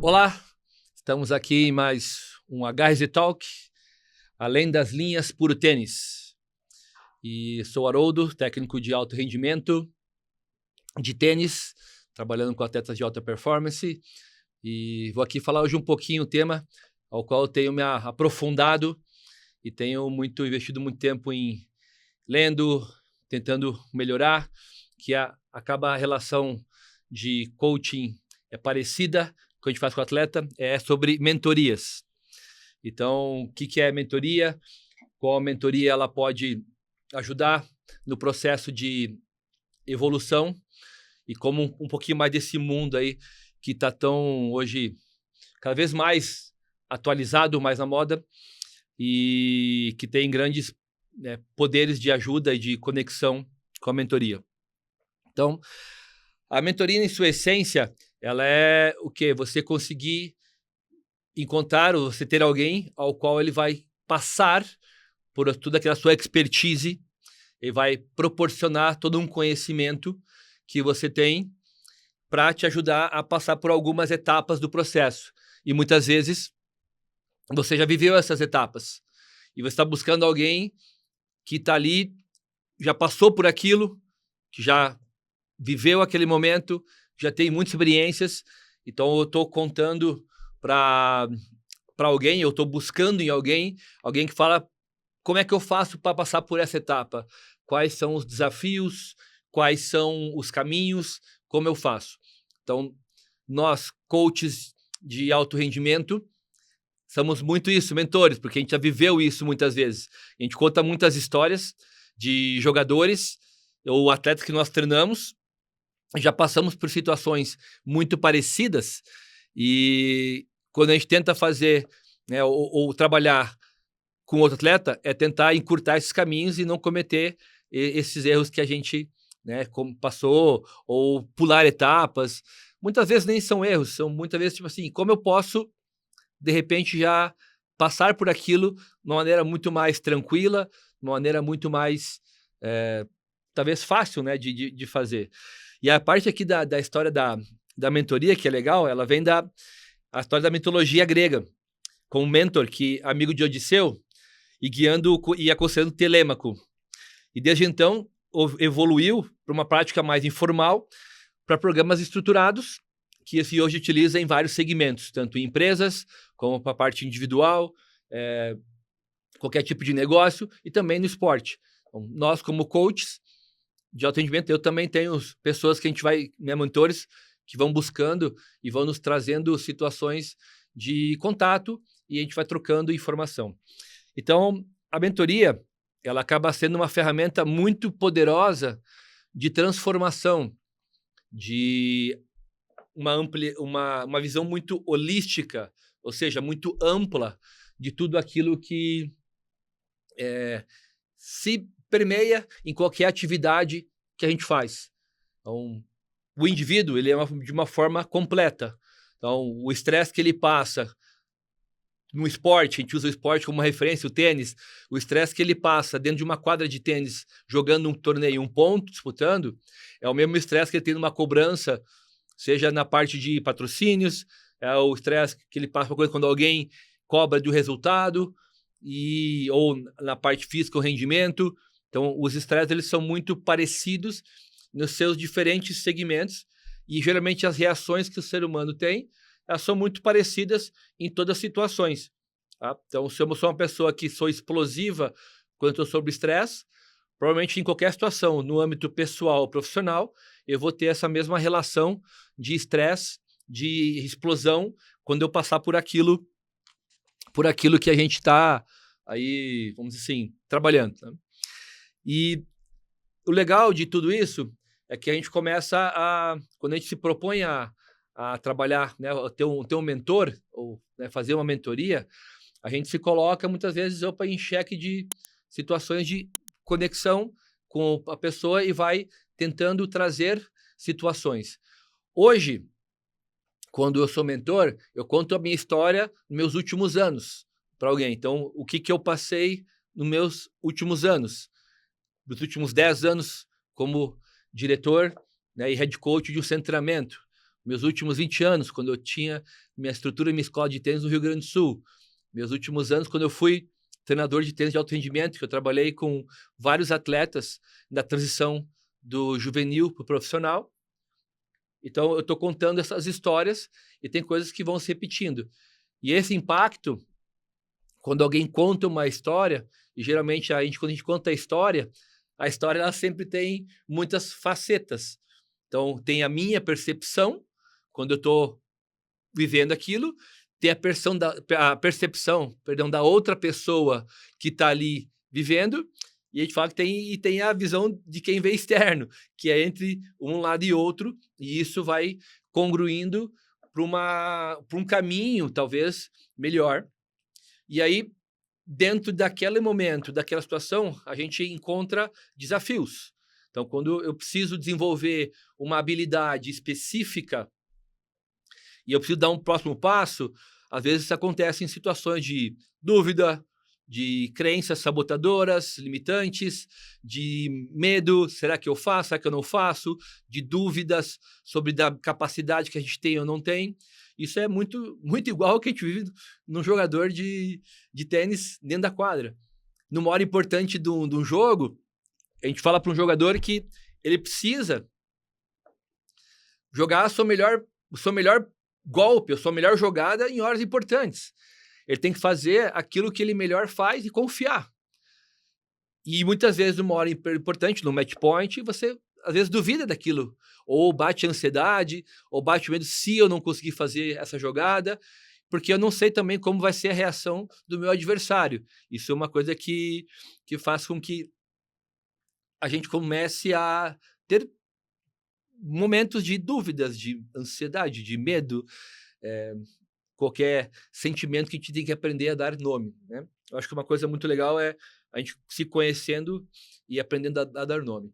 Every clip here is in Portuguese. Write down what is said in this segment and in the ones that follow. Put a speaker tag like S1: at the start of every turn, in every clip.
S1: Olá, estamos aqui em mais um HZ Talk, além das linhas puro tênis. E sou Haroldo, técnico de alto rendimento de tênis, trabalhando com atletas de alta performance. E vou aqui falar hoje um pouquinho o tema ao qual eu tenho me aprofundado e tenho investido muito tempo em lendo, tentando melhorar, que acaba a relação de coaching é parecida, que a gente faz com o atleta, é sobre mentorias. Então, o que é mentoria? Qual a mentoria ela pode ajudar no processo de evolução e como um pouquinho mais desse mundo aí que está tão hoje cada vez mais atualizado, mais na moda e que tem grandes poderes de ajuda e de conexão com a mentoria. Então, a mentoria, em sua essência, ela é o quê? Você conseguir encontrar ou você ter alguém ao qual ele vai passar por toda aquela sua expertise e vai proporcionar todo um conhecimento que você tem para te ajudar a passar por algumas etapas do processo. E muitas vezes você já viveu essas etapas e você está buscando alguém que está ali, já passou por aquilo, que já viveu aquele momento, já tem muitas experiências. Então eu estou contando para alguém, eu estou buscando em alguém que fala como é que eu faço para passar por essa etapa, quais são os desafios, quais são os caminhos, como eu faço. Então, nós, coaches de alto rendimento, somos muito isso, mentores, porque a gente já viveu isso muitas vezes. A gente conta muitas histórias de jogadores ou atletas que nós treinamos, já passamos por situações muito parecidas e quando a gente tenta fazer ou trabalhar com outro atleta, é tentar encurtar esses caminhos e não cometer esses erros que a gente como passou, ou pular etapas. Muitas vezes nem são erros, são muitas vezes tipo assim, como eu posso, de repente, já passar por aquilo de uma maneira muito mais tranquila, de uma maneira muito mais, talvez fácil, de fazer. E a parte aqui da história da mentoria, que é legal, ela vem a história da mitologia grega, com um mentor que amigo de Odisseu, e guiando e aconselhando Telêmaco. E desde então evoluiu para uma prática mais informal, para programas estruturados, que se hoje utiliza em vários segmentos, tanto em empresas, como para a parte individual, qualquer tipo de negócio, e também no esporte. Então, nós, como coaches de alto rendimento, eu também tenho pessoas que a gente vai, mentores, que vão buscando e vão nos trazendo situações de contato, e a gente vai trocando informação. Então, a mentoria, ela acaba sendo uma ferramenta muito poderosa de transformação, de uma visão muito holística, ou seja, muito ampla de tudo aquilo que se permeia em qualquer atividade que a gente faz. Então, o indivíduo, ele é de uma forma completa. Então, o estresse que ele passa no esporte, a gente usa o esporte como uma referência, o tênis, o estresse que ele passa dentro de uma quadra de tênis, jogando um torneio, um ponto, disputando, é o mesmo estresse que ele tem numa cobrança, seja na parte de patrocínios, é o estresse que ele passa quando alguém cobra do resultado, ou na parte física, o rendimento. Então, os estresses eles são muito parecidos nos seus diferentes segmentos, e geralmente as reações que o ser humano tem, elas são muito parecidas em todas as situações. Tá? Então, se eu sou uma pessoa que sou explosiva quando estou sob estresse, provavelmente em qualquer situação, no âmbito pessoal ou profissional, eu vou ter essa mesma relação de estresse, de explosão, quando eu passar por aquilo que a gente está aí, vamos dizer assim, trabalhando. Tá? E o legal de tudo isso é que a gente começa quando a gente se propõe a trabalhar, ter um mentor, ou fazer uma mentoria, a gente se coloca muitas vezes em xeque de situações de conexão com a pessoa e vai tentando trazer situações. Hoje, quando eu sou mentor, eu conto a minha história nos meus últimos anos para alguém. Então, o que eu passei nos meus últimos anos, nos últimos 10 anos como diretor e head coach de um centro de treinamento, Meus últimos 20 anos, quando eu tinha minha estrutura e minha escola de tênis no Rio Grande do Sul. Meus últimos anos, quando eu fui treinador de tênis de alto rendimento, que eu trabalhei com vários atletas na transição do juvenil para o profissional. Então, eu estou contando essas histórias e tem coisas que vão se repetindo. E esse impacto, quando alguém conta uma história, e geralmente quando a gente conta a história ela sempre tem muitas facetas. Então, tem a minha percepção, quando eu estou vivendo aquilo, tem a percepção, perdão, da outra pessoa que está ali vivendo, e a gente fala que tem a visão de quem vê externo, que é entre um lado e outro, e isso vai congruindo para um caminho, talvez, melhor. E aí, dentro daquele momento, daquela situação, a gente encontra desafios. Então, quando eu preciso desenvolver uma habilidade específica e eu preciso dar um próximo passo, às vezes isso acontece em situações de dúvida, de crenças sabotadoras, limitantes, de medo, será que eu faço, será que eu não faço, de dúvidas sobre a capacidade que a gente tem ou não tem. Isso é muito, muito igual ao que a gente vive num jogador de tênis dentro da quadra. Numa hora importante de um jogo, a gente fala para um jogador que ele precisa jogar o seu melhor golpe, a sua melhor jogada em horas importantes. Ele tem que fazer aquilo que ele melhor faz e confiar. E muitas vezes, numa hora importante, no match point, você às vezes duvida daquilo. Ou bate a ansiedade, ou bate o medo se eu não conseguir fazer essa jogada, porque eu não sei também como vai ser a reação do meu adversário. Isso é uma coisa que faz com que a gente comece a ter momentos de dúvidas, de ansiedade, de medo, qualquer sentimento que a gente tem que aprender a dar nome, né? Eu acho que uma coisa muito legal é a gente se conhecendo e aprendendo a dar nome.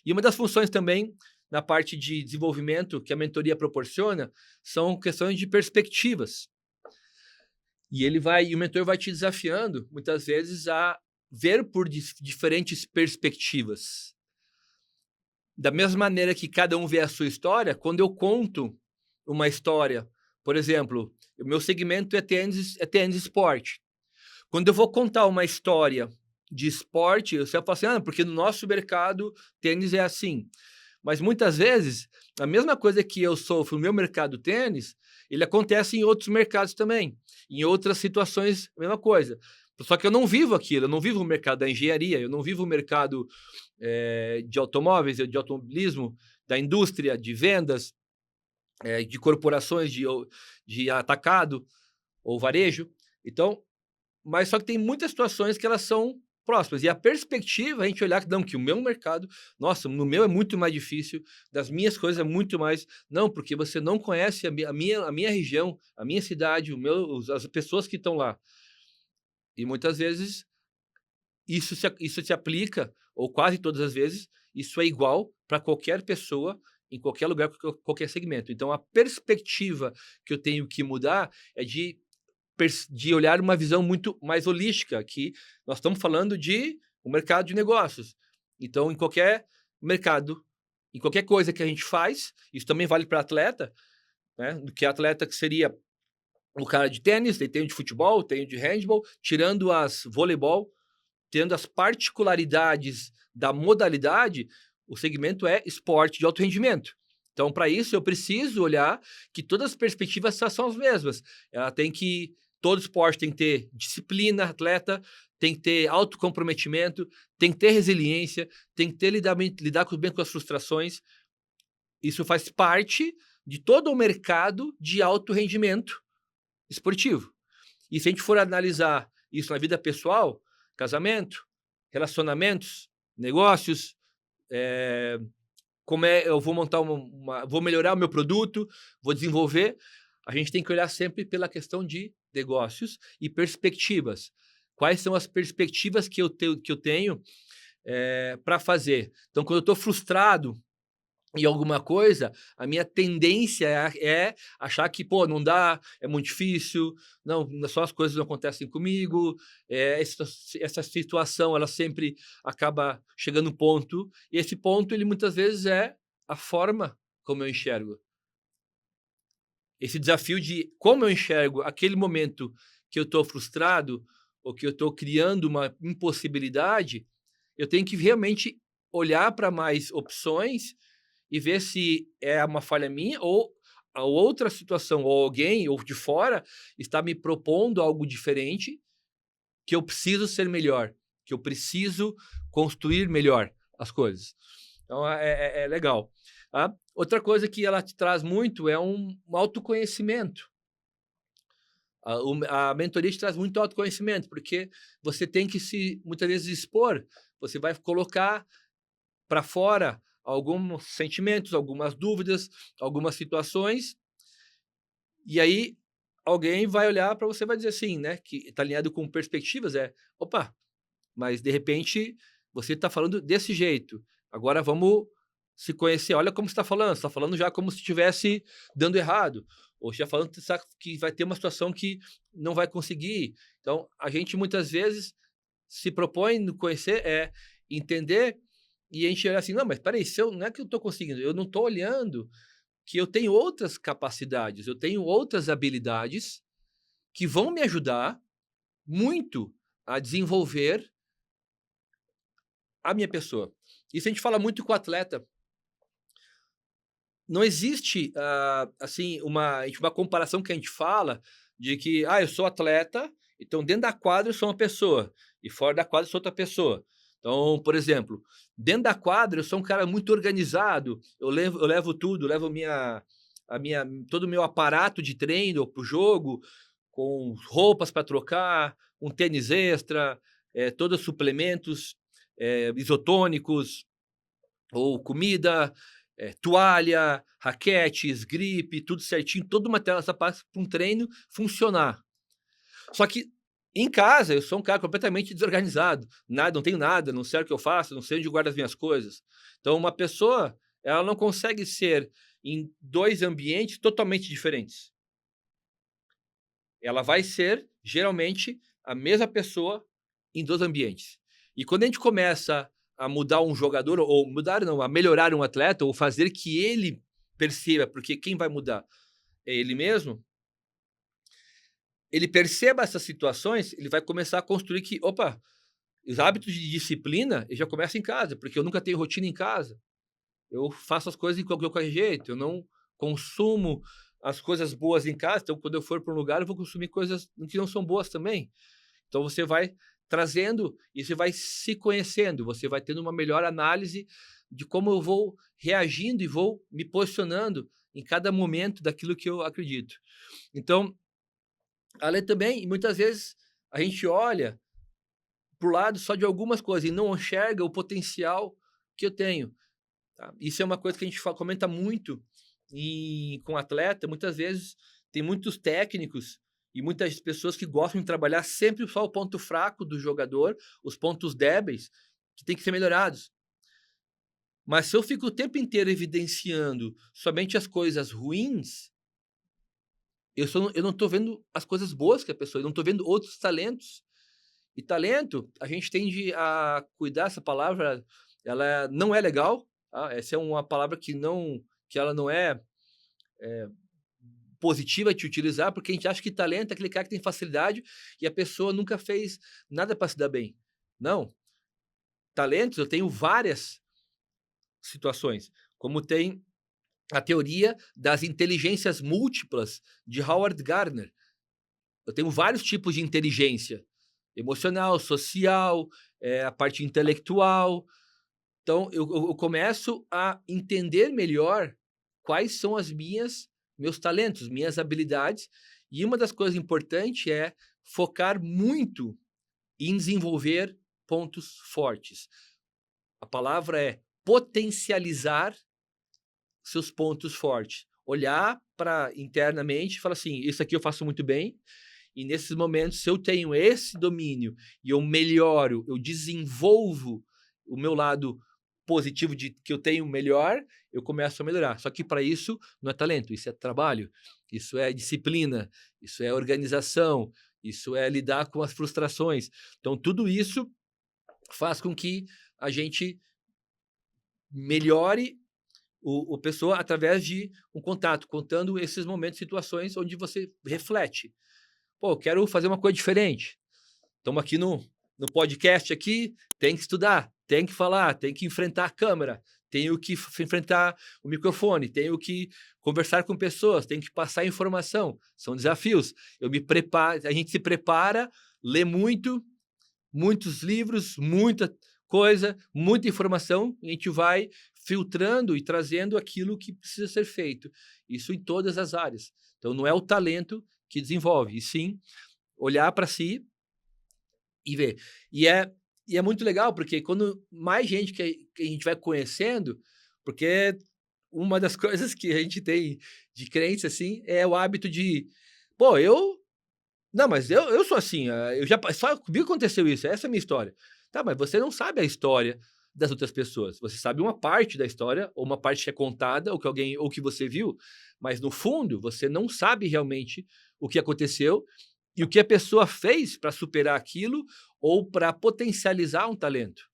S1: E uma das funções também na parte de desenvolvimento que a mentoria proporciona são questões de perspectivas. E o mentor vai te desafiando muitas vezes a ver por diferentes perspectivas. Da mesma maneira que cada um vê a sua história, quando eu conto uma história, por exemplo, o meu segmento é tênis esporte. Quando eu vou contar uma história de esporte, você vai falar assim, porque no nosso mercado tênis é assim. Mas muitas vezes, a mesma coisa que eu sofro no meu mercado tênis, ele acontece em outros mercados também. Em outras situações, a mesma coisa. Só que eu não vivo aquilo, eu não vivo o mercado da engenharia, eu não vivo o mercado de automóveis, de automobilismo, da indústria, de vendas, de corporações de atacado ou varejo. Então, mas só que tem muitas situações que elas são próximas. E a perspectiva, a gente olhar que não, que o meu mercado, nossa, no meu é muito mais difícil, das minhas coisas é muito mais. Não, porque você não conhece a minha região, a minha cidade, as pessoas que estão lá. E muitas vezes isso se aplica, ou quase todas as vezes, isso é igual para qualquer pessoa, em qualquer lugar, qualquer segmento. Então, a perspectiva que eu tenho que mudar é de olhar uma visão muito mais holística, que nós estamos falando de um mercado de negócios. Então, em qualquer mercado, em qualquer coisa que a gente faz, isso também vale para atleta, né? Que atleta que seria o cara de tênis, tem de futebol, tem de handball, tirando as voleibol, tendo as particularidades da modalidade, o segmento é esporte de alto rendimento. Então, para isso, eu preciso olhar que todas as perspectivas são as mesmas. Todo esporte tem que ter disciplina, atleta, tem que ter autocomprometimento, tem que ter resiliência, tem que ter lidar bem com as frustrações. Isso faz parte de todo o mercado de alto rendimento esportivo. E se a gente for analisar isso na vida pessoal, casamento, relacionamentos, negócios, eu vou montar vou melhorar o meu produto, vou desenvolver. A gente tem que olhar sempre pela questão de negócios e perspectivas. Quais são as perspectivas que eu tenho para fazer? Então, quando eu estou frustrado em alguma coisa, a minha tendência é achar que, não dá, é muito difícil, não, só as coisas não acontecem comigo, essa situação, ela sempre acaba chegando no ponto, e esse ponto, ele muitas vezes é a forma como eu enxergo. esse desafio de como eu enxergo aquele momento que eu estou frustrado ou que eu estou criando uma impossibilidade, eu tenho que realmente olhar para mais opções e ver se é uma falha minha ou a outra situação, ou alguém, ou de fora, está me propondo algo diferente, que eu preciso ser melhor, que eu preciso construir melhor as coisas. Então, é legal. Tá? Outra coisa que ela te traz muito é um autoconhecimento. A mentoria te traz muito autoconhecimento, porque você tem que muitas vezes, expor, você vai colocar para fora alguns sentimentos, algumas dúvidas, algumas situações, e aí alguém vai olhar para você e vai dizer assim, né, que está alinhado com perspectivas, opa, mas de repente você está falando desse jeito, agora vamos se conhecer, olha como você está falando já como se estivesse dando errado, ou já falando que vai ter uma situação que não vai conseguir. Então, a gente muitas vezes se propõe no conhecer, entender, e a gente olha assim, não, mas peraí, não é que eu estou conseguindo, eu não estou olhando que eu tenho outras capacidades, eu tenho outras habilidades que vão me ajudar muito a desenvolver a minha pessoa. Isso a gente fala muito com o atleta. Não existe, assim, uma comparação que a gente fala de que, eu sou atleta, então dentro da quadra eu sou uma pessoa, e fora da quadra eu sou outra pessoa. Então, por exemplo, dentro da quadra eu sou um cara muito organizado, eu levo tudo, levo todo o meu aparato de treino para o jogo, com roupas para trocar, um tênis extra, todos os suplementos isotônicos, ou comida, toalha, raquetes, gripe, tudo certinho, toda uma tela essa parte para um treino funcionar. Só que em casa eu sou um cara completamente desorganizado, não tenho nada, não sei o que eu faço, não sei onde guardo as minhas coisas. Então uma pessoa, ela não consegue ser em 2 ambientes totalmente diferentes. Ela vai ser, geralmente, a mesma pessoa em 2 ambientes. E quando a gente começa a mudar um jogador, ou mudar não, a melhorar um atleta, ou fazer que ele perceba, porque quem vai mudar é ele mesmo, ele perceba essas situações, ele vai começar a construir que, opa, os hábitos de disciplina, eu já começo em casa, porque eu nunca tenho rotina em casa. Eu faço as coisas de qualquer jeito, eu não consumo as coisas boas em casa, então quando eu for para um lugar eu vou consumir coisas que não são boas também. Então você vai trazendo e você vai se conhecendo, você vai tendo uma melhor análise de como eu vou reagindo e vou me posicionando em cada momento daquilo que eu acredito. Então, além também, muitas vezes a gente olha para o lado só de algumas coisas e não enxerga o potencial que eu tenho. Tá? Isso é uma coisa que a gente comenta muito com atleta. Muitas vezes tem muitos técnicos e muitas pessoas que gostam de trabalhar sempre só o ponto fraco do jogador, os pontos débeis, que tem que ser melhorados. Mas se eu fico o tempo inteiro evidenciando somente as coisas ruins, eu não estou vendo as coisas boas que a pessoa, eu não estou vendo outros talentos. E talento, a gente tende a cuidar, essa palavra, ela não é legal, tá? Essa é uma palavra que ela não é positiva de utilizar, porque a gente acha que talento é aquele cara que tem facilidade e a pessoa nunca fez nada para se dar bem. Não. Talentos, eu tenho várias situações, como tem a teoria das inteligências múltiplas de Howard Gardner. Eu tenho vários tipos de inteligência: emocional, social, a parte intelectual. Então, eu começo a entender melhor quais são meus talentos, minhas habilidades. E uma das coisas importantes é focar muito em desenvolver pontos fortes. A palavra é potencializar seus pontos fortes. Olhar para internamente e falar assim, isso aqui eu faço muito bem, e nesses momentos, se eu tenho esse domínio e eu melhoro, eu desenvolvo o meu lado positivo de que eu tenho melhor, eu começo a melhorar. Só que para isso não é talento, isso é trabalho, isso é disciplina, isso é organização, isso é lidar com as frustrações. Então, tudo isso faz com que a gente melhore o pessoa através de um contato, contando esses momentos, situações onde você reflete. Pô, eu quero fazer uma coisa diferente. Estamos aqui no podcast aqui, tem que estudar, tem que falar, tem que enfrentar a câmera, tenho que enfrentar o microfone, tenho que conversar com pessoas, tenho que passar informação. São desafios. Eu me preparo, a gente se prepara, lê muito, muitos livros, muita coisa, muita informação, e a gente vai filtrando e trazendo aquilo que precisa ser feito. Isso em todas as áreas. Então, não é o talento que desenvolve, e sim olhar para si e ver. E é muito legal, porque quando mais gente que a gente vai conhecendo, porque uma das coisas que a gente tem de crença, assim, é o hábito de, pô, não, mas eu sou assim, eu já só comigo aconteceu isso, essa é a minha história. Tá, mas você não sabe a história das outras pessoas. Você sabe uma parte da história, ou uma parte que é contada, ou que alguém, ou que você viu, mas no fundo você não sabe realmente o que aconteceu e o que a pessoa fez para superar aquilo ou para potencializar um talento.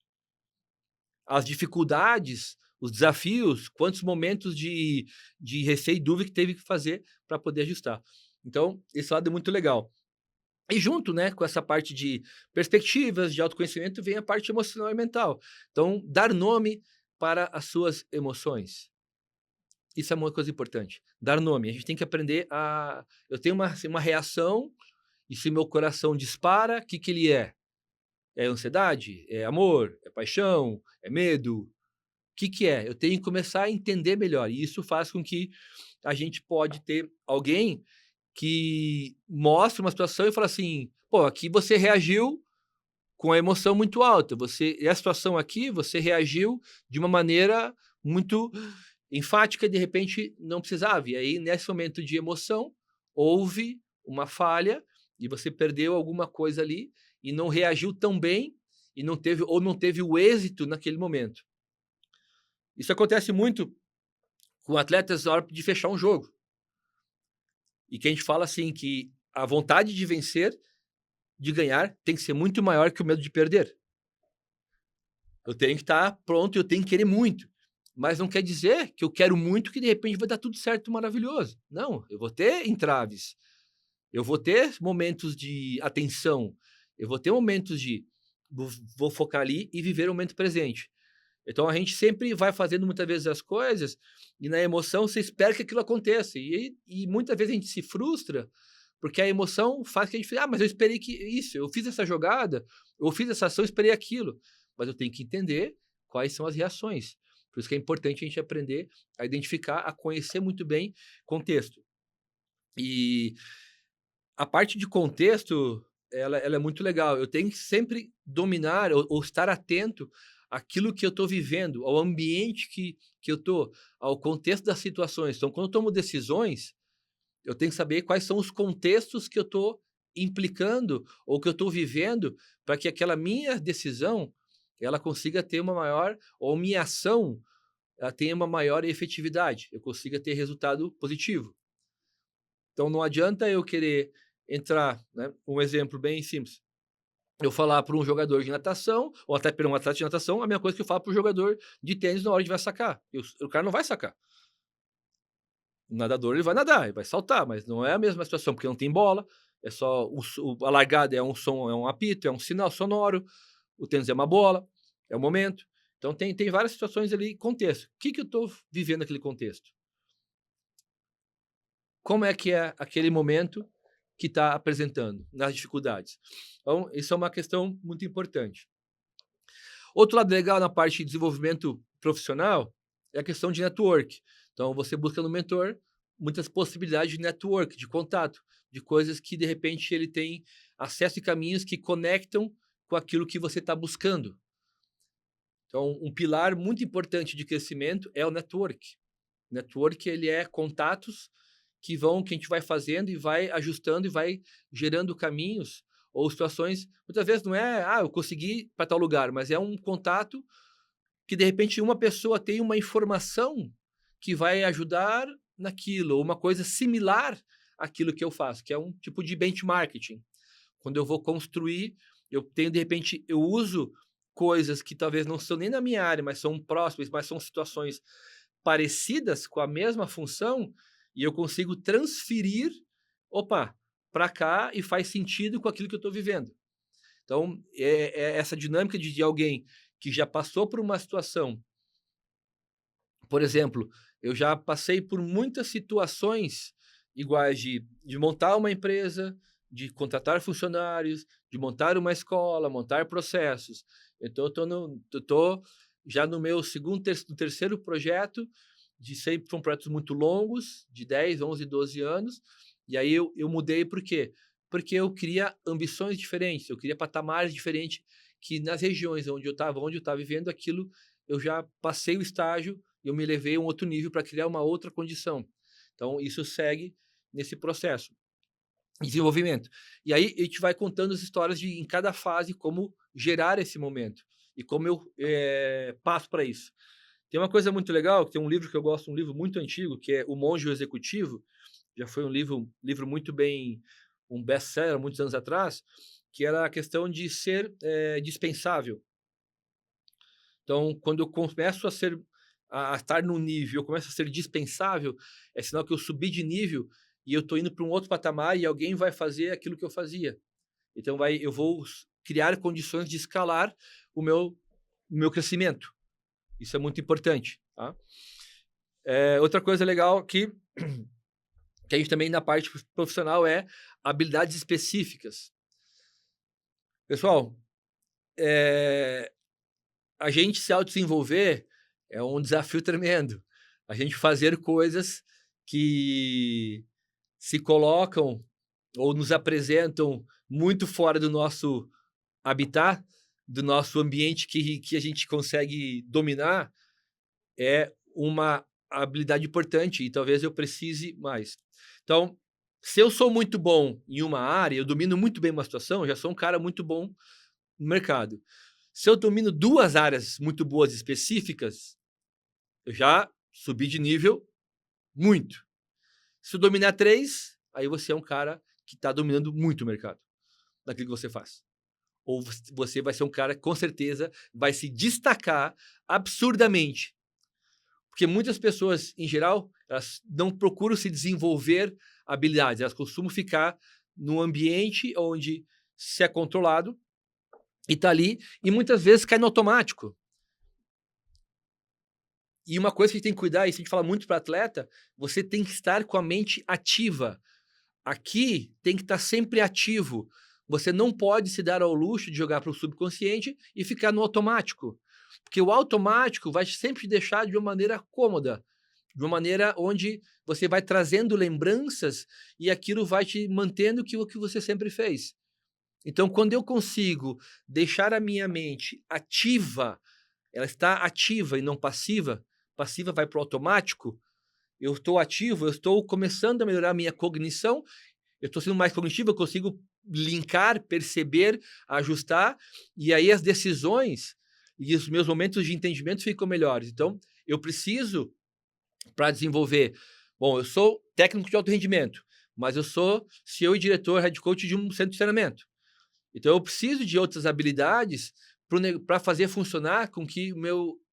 S1: As dificuldades, os desafios, quantos momentos de receio e dúvida que teve que fazer para poder ajustar. Então, esse lado é muito legal. E junto, né, com essa parte de perspectivas, de autoconhecimento, vem a parte emocional e mental. Então, dar nome para as suas emoções. Isso é uma coisa importante. Dar nome. A gente tem que aprender a. Eu tenho uma reação, e se meu coração dispara, o que, que ele é? É ansiedade? É amor? É paixão? É medo? O que, que é? Eu tenho que começar a entender melhor. E isso faz com que a gente pode ter alguém que mostra uma situação e fala assim: pô, aqui você reagiu com a emoção muito alta. A situação aqui, você reagiu de uma maneira muito enfática e de repente não precisava. E aí, nesse momento de emoção, houve uma falha e você perdeu alguma coisa ali e não reagiu tão bem e não teve o êxito naquele momento. Isso acontece muito com atletas na hora de fechar um jogo. E que a gente fala assim que a vontade de vencer, de ganhar, tem que ser muito maior que o medo de perder. Eu tenho que estar pronto, eu tenho que querer muito. Mas não quer dizer que eu quero muito que de repente vai dar tudo certo, maravilhoso. Não, eu vou ter entraves. Eu vou ter momentos de atenção. Eu vou ter momentos de vou focar ali e viver o momento presente. Então a gente sempre vai fazendo muitas vezes as coisas e na emoção você espera que aquilo aconteça. E muitas vezes a gente se frustra porque a emoção faz que a gente fale, mas eu esperei que isso, eu fiz essa jogada, eu fiz essa ação, eu esperei aquilo. Mas eu tenho que entender quais são as reações. Por isso que é importante a gente aprender a identificar, a conhecer muito bem contexto. E a parte de contexto, ela é muito legal. Eu tenho que sempre dominar ou estar atento àquilo que eu estou vivendo, ao ambiente que eu estou, ao contexto das situações. Então, quando eu tomo decisões, eu tenho que saber quais são os contextos que eu estou implicando ou que eu estou vivendo para que aquela minha decisão ela consiga ter uma maior, ou minha ação ela tenha uma maior efetividade, eu consiga ter resultado positivo. Então, não adianta eu querer entrar, né, um exemplo bem simples, eu falar para um jogador de natação, ou até para um atleta de natação, a mesma coisa que eu falo para o jogador de tênis na hora de vai sacar. O cara não vai sacar. O nadador ele vai nadar, ele vai saltar, mas não é a mesma situação, porque não tem bola, é só a largada é um som, é um apito, é um sinal sonoro, o tênis é uma bola, é o momento. Então tem várias situações ali, contexto. O que eu estou vivendo naquele contexto? Como é que é aquele momento que está apresentando nas dificuldades? Então, isso é uma questão muito importante. Outro lado legal na parte de desenvolvimento profissional é a questão de network. Então, você busca no mentor muitas possibilidades de network, de contato, de coisas que, de repente, ele tem acesso e caminhos que conectam com aquilo que você está buscando. Então, um pilar muito importante de crescimento é o network. Network, ele é contatos que a gente vai fazendo e vai ajustando e vai gerando caminhos ou situações. Muitas vezes não é, eu consegui para tal lugar, mas é um contato que de repente uma pessoa tem uma informação que vai ajudar naquilo, ou uma coisa similar àquilo que eu faço, que é um tipo de benchmarking. Quando eu vou construir, eu tenho de repente, eu uso coisas que talvez não são nem na minha área, mas são próximas, mas são situações parecidas com a mesma função e eu consigo transferir, para cá e faz sentido com aquilo que eu estou vivendo. Então, é essa dinâmica de alguém que já passou por uma situação. Por exemplo, eu já passei por muitas situações iguais de montar uma empresa, de contratar funcionários, de montar uma escola, montar processos. Então, eu tô já no meu terceiro projeto, sempre foram projetos muito longos, de 10, 11, 12 anos, e aí eu mudei por quê? Porque eu queria ambições diferentes, eu queria patamares diferentes, que nas regiões onde eu estava vivendo aquilo, eu já passei o estágio, eu me levei a um outro nível para criar uma outra condição. Então, isso segue nesse processo de desenvolvimento. E aí, a gente vai contando as histórias em cada fase, como gerar esse momento e como eu passo para isso. Tem uma coisa muito legal, que tem um livro que eu gosto, um livro muito antigo, que é O Monge e o Executivo. Já foi um livro muito bem, um best-seller, muitos anos atrás, que era a questão de ser dispensável. Então, quando eu começo a estar num nível, eu começo a ser dispensável, é sinal que eu subi de nível e eu estou indo para um outro patamar e alguém vai fazer aquilo que eu fazia. Então, eu vou criar condições de escalar o meu crescimento. Isso é muito importante. Tá? Outra coisa legal que a gente também, na parte profissional, é habilidades específicas. Pessoal, a gente se autodesenvolver é um desafio tremendo. A gente fazer coisas que se colocam ou nos apresentam muito fora do nosso habitat, do nosso ambiente que a gente consegue dominar, é uma habilidade importante e talvez eu precise mais. Então, se eu sou muito bom em uma área, eu domino muito bem uma situação, eu já sou um cara muito bom no mercado. Se eu domino 2 áreas muito boas específicas, eu já subi de nível muito. Se eu dominar 3, aí você é um cara que está dominando muito o mercado daquilo que você faz. Ou você vai ser um cara que, com certeza, vai se destacar absurdamente. Porque muitas pessoas, em geral, elas não procuram se desenvolver habilidades. Elas costumam ficar num ambiente onde se é controlado e está ali, e muitas vezes cai no automático. E uma coisa que a gente tem que cuidar, e isso a gente fala muito para atleta, você tem que estar com a mente ativa. Aqui tem que estar sempre ativo. Você não pode se dar ao luxo de jogar para o subconsciente e ficar no automático. Porque o automático vai sempre te deixar de uma maneira cômoda, de uma maneira onde você vai trazendo lembranças e aquilo vai te mantendo o que você sempre fez. Então, quando eu consigo deixar a minha mente ativa, ela está ativa e não passiva, passiva vai para o automático, eu estou ativo, eu estou começando a melhorar a minha cognição, eu estou sendo mais cognitivo, eu consigo linkar, perceber, ajustar, e aí as decisões e os meus momentos de entendimento ficam melhores. Então, eu preciso, para desenvolver, eu sou técnico de alto rendimento, mas eu sou CEO e diretor, head coach de um centro de treinamento. Então, eu preciso de outras habilidades para fazer funcionar com que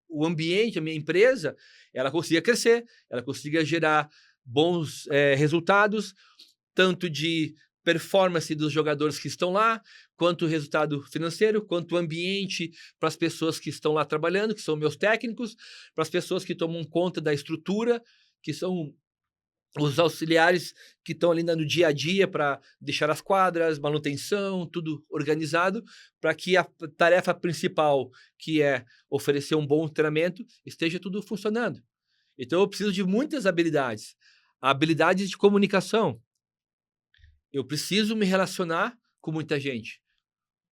S1: o ambiente, a minha empresa, ela consiga crescer, ela consiga gerar bons resultados, tanto de performance dos jogadores que estão lá, quanto resultado financeiro, quanto ambiente para as pessoas que estão lá trabalhando, que são meus técnicos, para as pessoas que tomam conta da estrutura, que são os auxiliares que estão ali no dia a dia para deixar as quadras, manutenção, tudo organizado, para que a tarefa principal, que é oferecer um bom treinamento, esteja tudo funcionando. Então, eu preciso de muitas habilidades. Habilidades de comunicação. Eu preciso me relacionar com muita gente.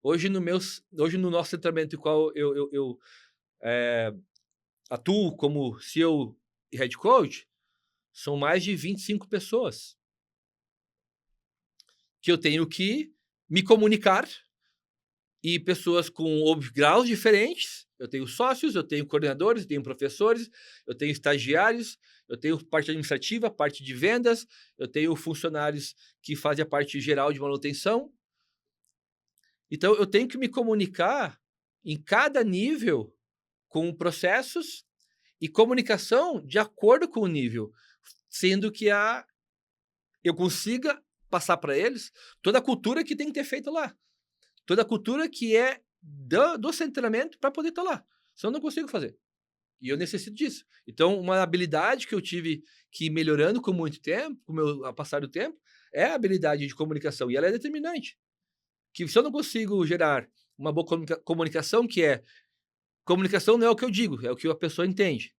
S1: Hoje, no nosso treinamento, em qual eu atuo como CEO e head coach, são mais de 25 pessoas que eu tenho que me comunicar, e pessoas com graus diferentes. Eu tenho sócios, eu tenho coordenadores, eu tenho professores, eu tenho estagiários, eu tenho parte administrativa, parte de vendas, eu tenho funcionários que fazem a parte geral de manutenção. Então, eu tenho que me comunicar em cada nível com processos e comunicação de acordo com o nível, sendo que eu consiga passar para eles toda a cultura que tem que ter feito lá. Toda a cultura que é do centramento para poder estar lá. Senão eu não consigo fazer. E eu necessito disso. Então, uma habilidade que eu tive que ir melhorando com muito tempo, ao passar do tempo, é a habilidade de comunicação. E ela é determinante. Que se eu não consigo gerar uma boa comunicação, comunicação não é o que eu digo, é o que a pessoa entende.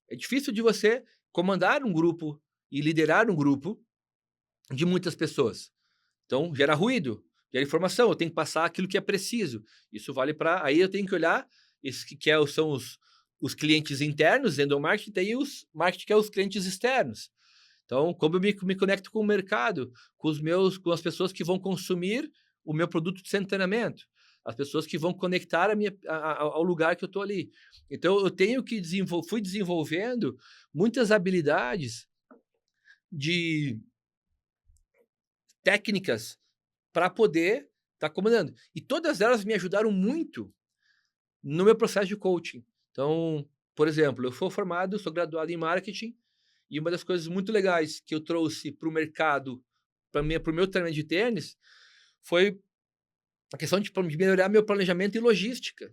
S1: É difícil de você comandar um grupo e liderar um grupo de muitas pessoas. Então, gera ruído, gera informação, eu tenho que passar aquilo que é preciso. Isso vale para... Aí eu tenho que olhar, isso são os clientes internos, endomarketing, e os marketing, que é os clientes externos. Então, como eu me conecto com o mercado, com as pessoas que vão consumir o meu produto de centramento, as pessoas que vão conectar ao lugar que eu estou ali. Então, eu tenho que fui desenvolvendo muitas habilidades de técnicas para poder estar comandando. E todas elas me ajudaram muito no meu processo de coaching. Então, por exemplo, eu sou graduado em marketing, e uma das coisas muito legais que eu trouxe para o mercado, para o meu treinamento de tênis, foi a questão de melhorar meu planejamento e logística.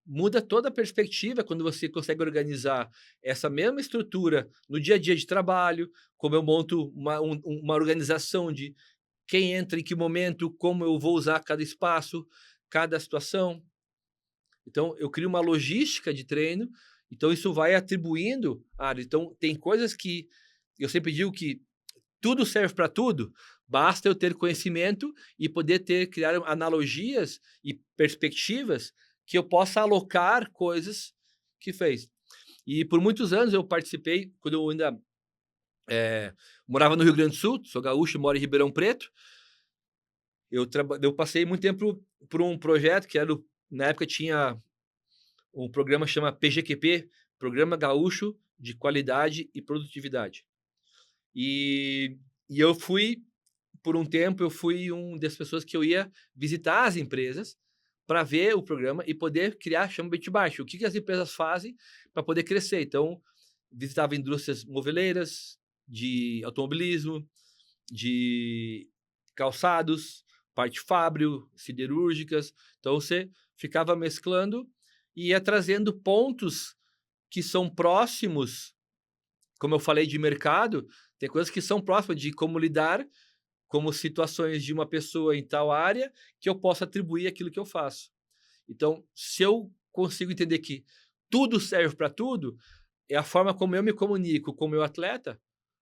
S1: Muda toda a perspectiva quando você consegue organizar essa mesma estrutura no dia a dia de trabalho, como eu monto uma organização de quem entra em que momento, como eu vou usar cada espaço, cada situação. Então, eu crio uma logística de treino, então isso vai atribuindo. Então, tem coisas que eu sempre digo que tudo serve para tudo, basta eu ter conhecimento e poder criar analogias e perspectivas que eu possa alocar coisas que fez. E por muitos anos eu participei, quando eu ainda morava no Rio Grande do Sul, sou gaúcho, moro em Ribeirão Preto, eu passei muito tempo por um projeto que na época tinha um programa que chama PGQP, Programa Gaúcho de Qualidade e Produtividade. E eu fui, por um tempo, uma das pessoas que eu ia visitar as empresas para ver o programa e poder criar, chama benchmark, o que as empresas fazem para poder crescer. Então, visitava indústrias moveleiras, de automobilismo, de calçados, parte fábrica, siderúrgicas. Então, você ficava mesclando e ia trazendo pontos que são próximos, como eu falei de mercado, tem coisas que são próximas de como lidar, como situações de uma pessoa em tal área, que eu posso atribuir aquilo que eu faço. Então, se eu consigo entender que tudo serve para tudo, é a forma como eu me comunico com o meu atleta,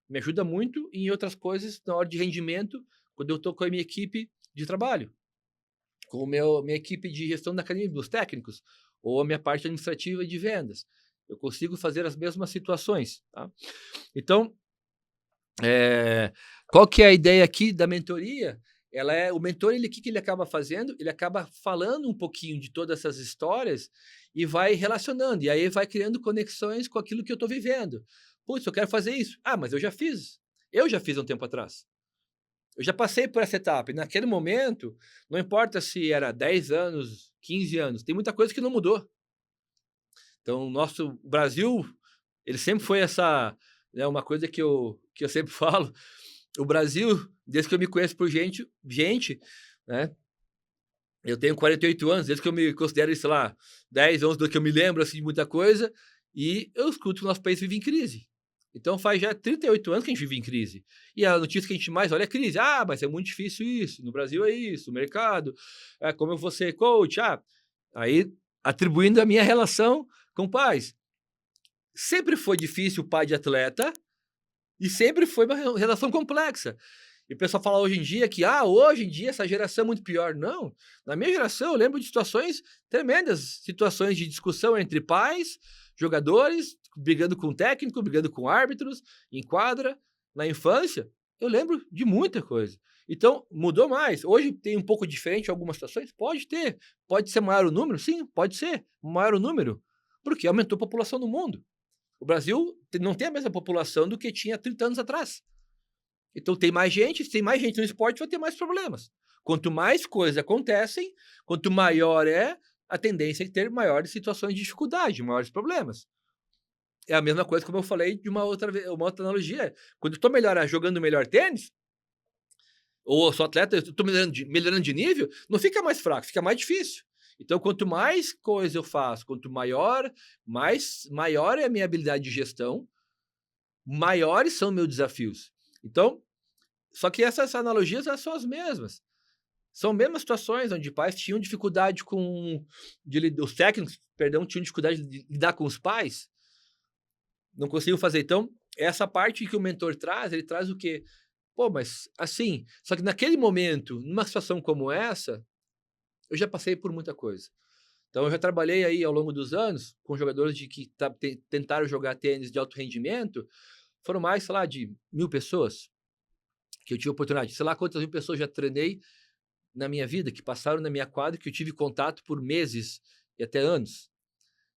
S1: me ajuda muito em outras coisas, na hora de rendimento, quando eu estou com a minha equipe de trabalho, com minha equipe de gestão da academia, dos técnicos, ou a minha parte administrativa de vendas. Eu consigo fazer as mesmas situações. Tá? Então, qual que é a ideia aqui da mentoria? O mentor, o que ele acaba fazendo? Ele acaba falando um pouquinho de todas essas histórias e vai relacionando. E aí vai criando conexões com aquilo que eu estou vivendo. Putz, eu quero fazer isso. Mas eu já fiz. Eu já fiz há um tempo atrás. Eu já passei por essa etapa. E naquele momento, não importa se era 10 anos, 15 anos, tem muita coisa que não mudou. Então, o Brasil, ele sempre foi uma coisa que eu sempre falo. O Brasil, desde que eu me conheço por gente, né? Eu tenho 48 anos, desde que eu me considero, sei lá, 10, 11, do que eu me lembro, assim, de muita coisa, e eu escuto que o nosso país vive em crise. Então, faz já 38 anos que a gente vive em crise. E a notícia que a gente mais olha é crise. Mas é muito difícil isso. No Brasil é isso, o mercado. Como eu vou ser coach. Aí, atribuindo a minha relação com pais. Sempre foi difícil o pai de atleta e sempre foi uma relação complexa. E o pessoal fala hoje em dia que, hoje em dia essa geração é muito pior. Não. Na minha geração eu lembro de situações tremendas, situações de discussão entre pais, jogadores, brigando com o técnico, brigando com árbitros, em quadra, na infância. Eu lembro de muita coisa. Então, mudou mais. Hoje tem um pouco diferente em algumas situações? Pode ter. Pode ser maior o número? Sim, pode ser maior o número. Porque aumentou a população no mundo. O Brasil não tem a mesma população do que tinha 30 anos atrás. Então, tem mais gente, se tem mais gente no esporte, vai ter mais problemas. Quanto mais coisas acontecem, quanto maior é a tendência de ter maiores situações de dificuldade, maiores problemas. É a mesma coisa como eu falei de uma outra analogia. Quando eu tô melhor jogando melhor tênis, ou eu sou atleta, eu tô melhorando de nível, não fica mais fraco, fica mais difícil. Então, quanto mais coisa eu faço, quanto maior é a minha habilidade de gestão, maiores são meus desafios. Então, só que essas analogias elas são as mesmas. São as mesmas situações onde pais tinham dificuldade os técnicos, perdão, tinham dificuldade de lidar com os pais, não conseguiam fazer. Então, essa parte que o mentor traz, ele traz o quê? Pô, mas assim, só que naquele momento, numa situação como essa, eu já passei por muita coisa. Então, eu já trabalhei aí ao longo dos anos com jogadores que tentaram jogar tênis de alto rendimento, foram mais, sei lá, de 1.000 pessoas que eu tive a oportunidade. Sei lá quantas mil pessoas já treinei na minha vida, que passaram na minha quadra, que eu tive contato por meses e até anos.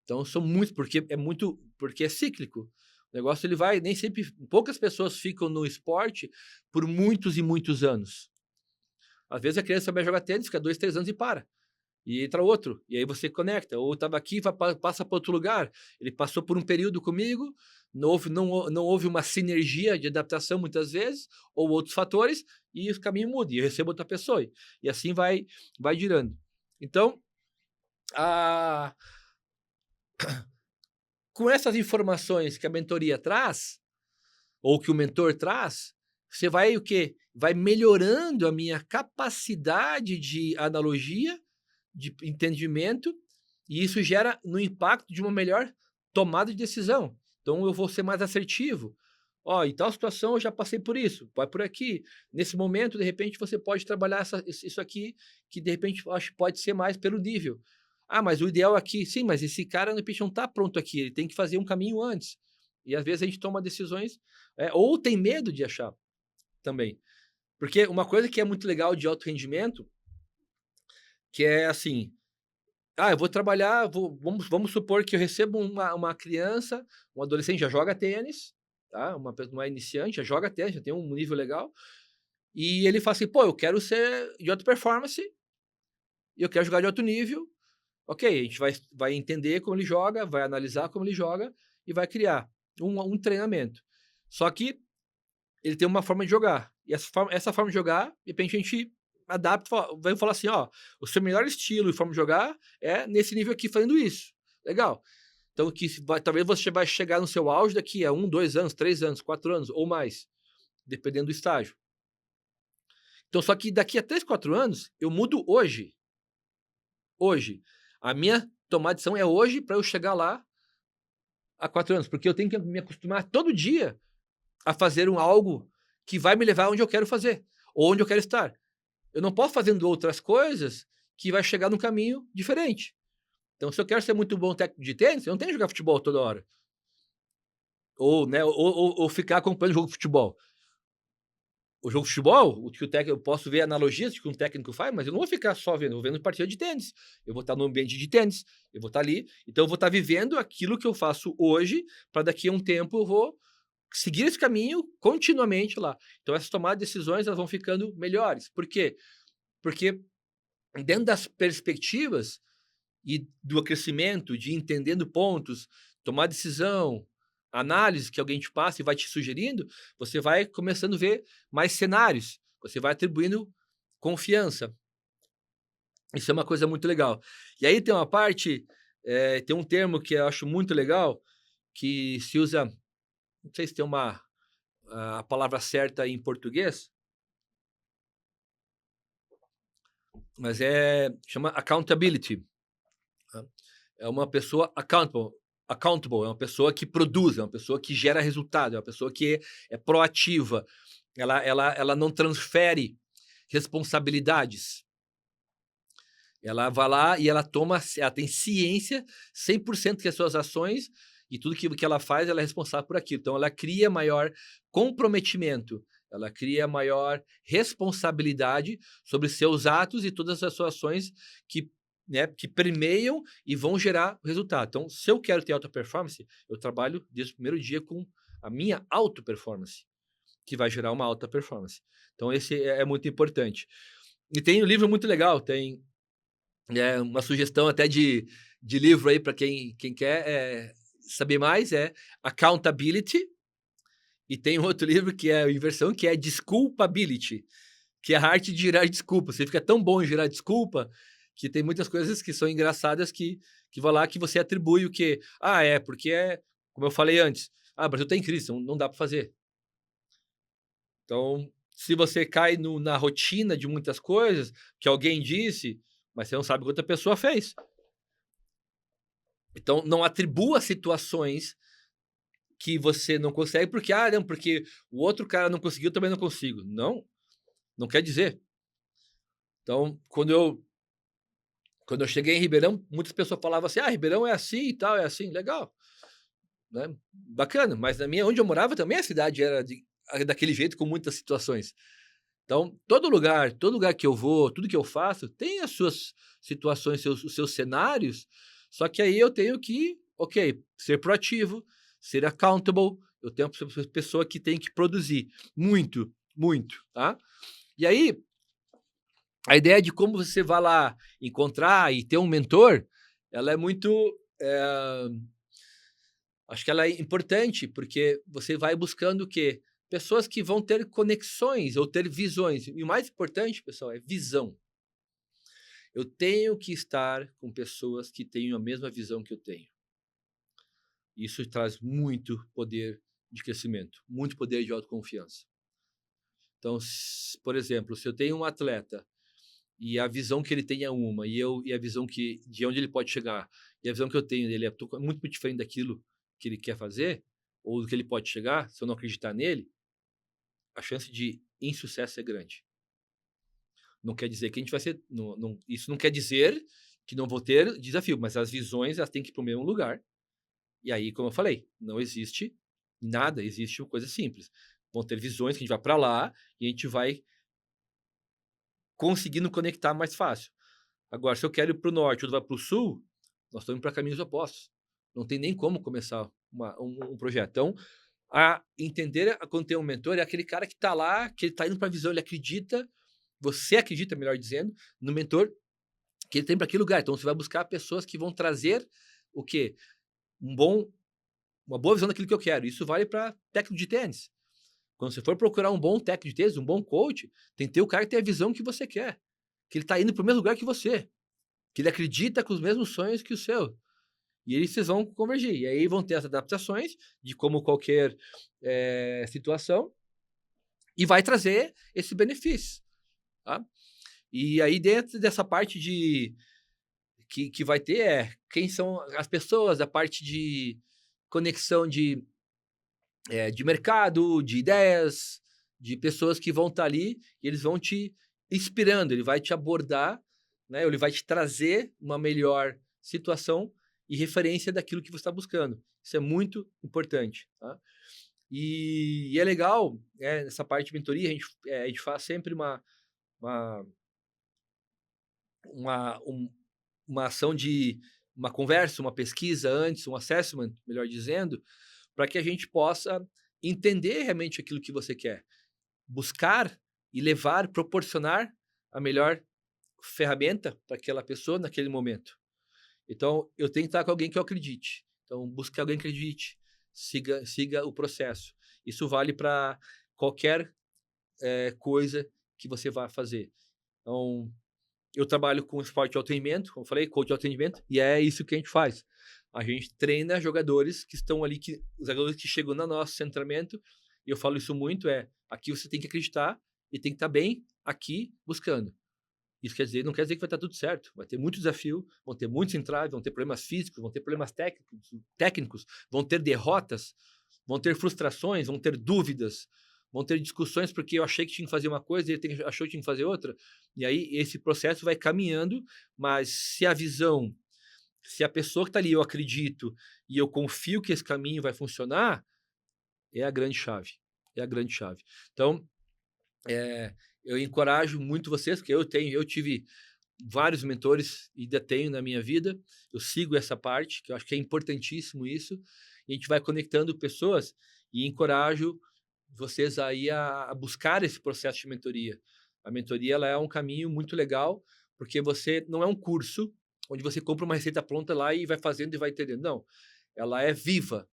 S1: Então, são muitos, porque é cíclico. O negócio ele vai, nem sempre, poucas pessoas ficam no esporte por muitos e muitos anos. Às vezes a criança vai jogar tênis, fica 2, 3 anos e para. E entra outro, e aí você conecta. Ou estava aqui, passa para outro lugar. Ele passou por um período comigo, não houve uma sinergia de adaptação muitas vezes, ou outros fatores, e o caminho muda, e eu recebo outra pessoa. E assim vai girando. Então, com essas informações que a mentoria traz, ou que o mentor traz, você vai o quê? Vai melhorando a minha capacidade de analogia, de entendimento, e isso gera no impacto de uma melhor tomada de decisão. Então eu vou ser mais assertivo. Ó, em tal situação eu já passei por isso, vai por aqui. Nesse momento, de repente, você pode trabalhar isso aqui, que de repente acho que pode ser mais pelo nível. Ah, mas o ideal aqui, sim, mas esse cara no pitch não está pronto aqui, ele tem que fazer um caminho antes. E às vezes a gente toma decisões, ou tem medo de achar também. Porque uma coisa que é muito legal de alto rendimento, que é assim, eu vou trabalhar, vamos supor que eu recebo uma criança, um adolescente já joga tênis, tá? Uma iniciante, já joga tênis, já tem um nível legal, e ele fala assim, pô, eu quero ser de alta performance, e eu quero jogar de alto nível. Ok, a gente vai entender como ele joga, vai analisar como ele joga, e vai criar um treinamento. Só que ele tem uma forma de jogar, e essa forma de jogar, de repente a gente adapta, vai falar assim, ó, o seu melhor estilo e forma de jogar é nesse nível aqui fazendo isso. Legal. Então, talvez você vai chegar no seu auge daqui a 1, 2 anos, 3 anos, 4 anos ou mais, dependendo do estágio. Então, só que daqui a 3, 4 anos, eu mudo hoje. Hoje. A minha tomada de decisão é hoje para eu chegar lá a 4 anos, porque eu tenho que me acostumar todo dia a fazer algo que vai me levar onde eu quero fazer, ou onde eu quero estar. Eu não posso fazendo outras coisas que vai chegar num caminho diferente. Então, se eu quero ser muito bom técnico de tênis, eu não tenho que jogar futebol toda hora. Ou, né, ou ficar acompanhando o jogo de futebol. O jogo de futebol, eu posso ver analogias que um técnico faz, mas eu não vou ficar só vendo, eu vou vendo partida de tênis. Eu vou estar no ambiente de tênis, eu vou estar ali. Então, eu vou estar vivendo aquilo que eu faço hoje, para daqui a um tempo eu vou seguir esse caminho continuamente lá. Então, essas tomadas de decisões elas vão ficando melhores. Por quê? Porque dentro das perspectivas e do crescimento, de entendendo pontos, tomar decisão, análise que alguém te passa e vai te sugerindo, você vai começando a ver mais cenários, você vai atribuindo confiança. Isso é uma coisa muito legal. E aí tem uma parte, tem um termo que eu acho muito legal, que se usa, não sei se tem a palavra certa em português, mas chama accountability. É uma pessoa accountable, é uma pessoa que produz, é uma pessoa que gera resultado, é uma pessoa que é proativa, ela não transfere responsabilidades. Ela vai lá e ela tem ciência 100% que as suas ações e tudo que ela faz, ela é responsável por aquilo. Então, ela cria maior comprometimento, ela cria maior responsabilidade sobre seus atos e todas as suas ações que permeiam e vão gerar resultado. Então, se eu quero ter alta performance, eu trabalho desde o primeiro dia com a minha auto performance, que vai gerar uma alta performance. Então, esse é muito importante. E tem um livro muito legal, tem uma sugestão até de livro aí para quem quer, saber mais é Accountability, e tem um outro livro que é a inversão, que é Desculpability, que é a arte de gerar desculpa. Você fica tão bom em gerar desculpa que tem muitas coisas que são engraçadas que vai lá que você atribui o quê? Ah, porque como eu falei antes, o Brasil está em crise, não dá para fazer. Então, se você cai na rotina de muitas coisas que alguém disse, mas você não sabe o que outra pessoa fez. Então, não atribua situações que você não consegue porque, não, porque o outro cara não conseguiu, eu também não consigo. Não quer dizer. Então, quando eu cheguei em Ribeirão, muitas pessoas falavam assim, Ribeirão é assim e tal, é assim, legal. Né? Bacana, mas onde eu morava também a cidade era daquele jeito, com muitas situações. Então, todo lugar que eu vou, tudo que eu faço, tem as suas situações, os seus cenários, só que aí eu tenho que, ser proativo, ser accountable, eu tenho uma pessoa que tem que produzir muito, muito, tá? E aí, a ideia de como você vai lá encontrar e ter um mentor, ela é muito... acho que ela é importante, porque você vai buscando o quê? Pessoas que vão ter conexões ou ter visões. E o mais importante, pessoal, é visão. Eu tenho que estar com pessoas que tenham a mesma visão que eu tenho. Isso traz muito poder de crescimento, muito poder de autoconfiança. Então, por exemplo, se eu tenho um atleta e a visão que ele tem é uma, e a visão de onde ele pode chegar, e a visão que eu tenho dele é muito diferente daquilo que ele quer fazer, ou do que ele pode chegar, se eu não acreditar nele, a chance de insucesso é grande. Não quer dizer que a gente vai ser... isso não quer dizer que não vou ter desafio, mas as visões elas têm que ir para o mesmo lugar. E aí, como eu falei, não existe nada, existe uma coisa simples. Vão ter visões que a gente vai para lá e a gente vai conseguindo conectar mais fácil. Agora, se eu quero ir para o norte ou vai para o sul, nós estamos indo para caminhos opostos. Não tem nem como começar um projeto. Então, entender quando tem um mentor é aquele cara que está lá, que ele está indo para a visão, ele acredita, você acredita, melhor dizendo, no mentor que ele tem para aquele lugar. Então, você vai buscar pessoas que vão trazer o quê? Uma boa visão daquilo que eu quero. Isso vale para técnico de tênis. Quando você for procurar um bom técnico de tênis, um bom coach, tem que ter o cara que tem a visão que você quer. Que ele está indo para o mesmo lugar que você. Que ele acredita com os mesmos sonhos que o seu. E aí vocês vão convergir. E aí vão ter as adaptações de como qualquer situação e vai trazer esse benefício. Tá? E aí dentro dessa parte que vai ter quem são as pessoas, a parte de conexão de mercado, de ideias, de pessoas que vão estar ali e eles vão te inspirando, ele vai te abordar, né? Ele vai te trazer uma melhor situação e referência daquilo que você está buscando. Isso é muito importante, tá? E é legal, nessa parte de mentoria, a gente faz sempre uma ação de uma conversa, uma pesquisa antes, um assessment, melhor dizendo, para que a gente possa entender realmente aquilo que você quer. Buscar e levar, proporcionar a melhor ferramenta para aquela pessoa naquele momento. Então, eu tenho que estar com alguém que eu acredite. Então, busque alguém que acredite. Siga o processo. Isso vale para qualquer coisa que você vá fazer. Então, eu trabalho com esporte de alto rendimento, como eu falei, coach de alto rendimento, e é isso que a gente faz. A gente treina jogadores que estão ali, os jogadores que chegam no nosso centramento, e eu falo isso muito, aqui você tem que acreditar e tem que estar bem aqui buscando. Isso não quer dizer que vai estar tudo certo. Vai ter muito desafio, vão ter muitos entraves, vão ter problemas físicos, vão ter problemas técnicos, vão ter derrotas, vão ter frustrações, vão ter dúvidas, vão ter discussões porque eu achei que tinha que fazer uma coisa e ele achou que tinha que fazer outra. E aí esse processo vai caminhando, mas se a pessoa que está ali, eu acredito e eu confio que esse caminho vai funcionar, é a grande chave. É a grande chave. Então, eu encorajo muito vocês, porque eu tive vários mentores e ainda tenho na minha vida. Eu sigo essa parte, que eu acho que é importantíssimo isso. E a gente vai conectando pessoas e encorajo vocês aí a buscar esse processo de mentoria. A mentoria ela é um caminho muito legal, porque você não é um curso onde você compra uma receita pronta lá e vai fazendo e vai entendendo. Não. ela é viva.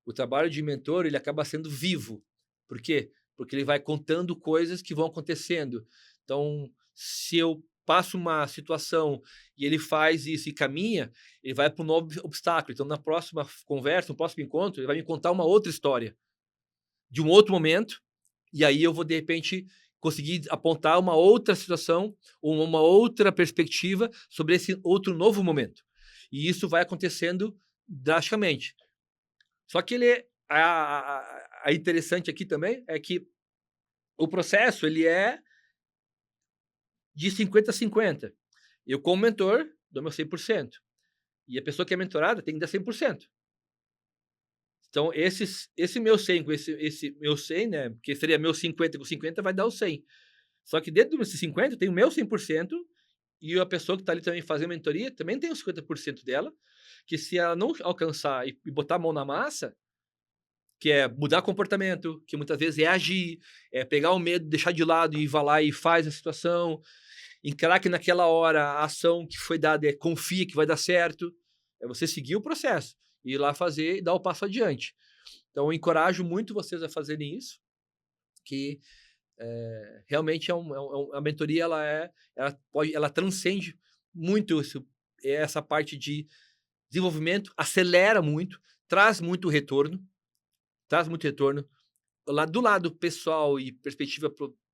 S1: O trabalho de mentor, ele acaba sendo vivo. Por quê? Porque ele vai contando coisas que vão acontecendo. Então, se eu passo uma situação e ele faz isso e caminha, ele vai para um novo obstáculo. Então, na próxima conversa, no próximo encontro, ele vai me contar uma outra história de um outro momento, e aí eu vou, de repente, conseguir apontar uma outra situação ou uma outra perspectiva sobre esse outro novo momento. E isso vai acontecendo drasticamente. Só que a interessante aqui também é que o processo ele é de 50 a 50. Eu, como mentor, dou meu 100%. E a pessoa que é mentorada tem que dar 100%. Então, esse meu 100 com esse meu 100, né? Que seria meu 50 com 50, vai dar o 100. Só que dentro desse 50 tem o meu 100%, e a pessoa que está ali também fazendo mentoria também tem os 50% dela, que se ela não alcançar e botar a mão na massa, que é mudar comportamento, que muitas vezes é agir, é pegar o medo, deixar de lado e ir lá e faz a situação, encarar que naquela hora a ação que foi dada é confia que vai dar certo, é você seguir o processo, ir lá fazer e dar o passo adiante. Então, eu encorajo muito vocês a fazerem isso, que realmente a mentoria ela transcende muito essa parte de desenvolvimento, acelera muito, traz muito retorno, lá do lado pessoal e perspectiva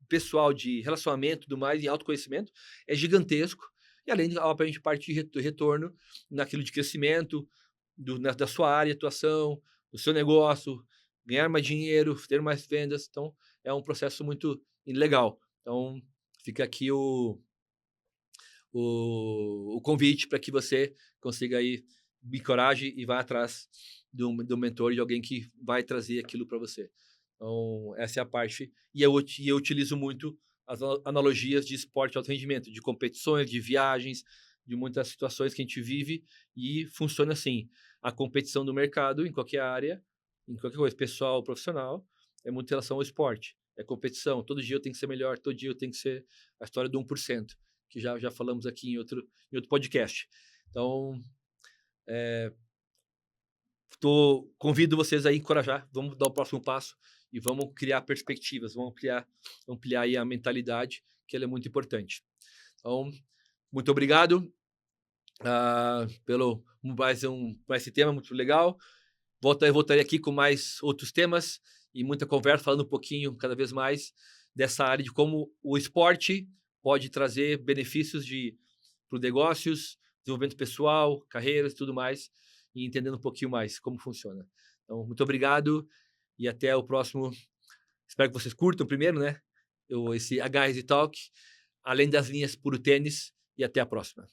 S1: pessoal de relacionamento e tudo mais, e autoconhecimento, é gigantesco. E além de, obviamente, parte de retorno naquilo de crescimento da sua área de atuação, do seu negócio, ganhar mais dinheiro, ter mais vendas. Então, é um processo muito legal. Então, fica aqui o convite para que você consiga aí me coragem e vá atrás do mentor, de alguém que vai trazer aquilo para você. Então, essa é a parte. E eu utilizo muito as analogias de esporte de alto rendimento, de competições, de viagens, de muitas situações que a gente vive, e funciona assim. A competição do mercado, em qualquer área, em qualquer coisa, pessoal, profissional, é muito em relação ao esporte. É competição. Todo dia eu tenho que ser melhor, todo dia eu tenho que ser a história do 1%, que já falamos aqui em outro podcast. Então, convido vocês a encorajar, vamos dar o próximo passo e vamos criar perspectivas, vamos ampliar aí a mentalidade, que ela é muito importante. Então, muito obrigado pelo mais esse tema muito legal. Voltarei aqui com mais outros temas e muita conversa, falando um pouquinho, cada vez mais, dessa área de como o esporte pode trazer benefícios para os negócios, desenvolvimento pessoal, carreiras e tudo mais, e entendendo um pouquinho mais como funciona. Então, muito obrigado e até o próximo. Espero que vocês curtam primeiro, né? Esse HRZ Talk, além das linhas Puro Tênis, e até a próxima.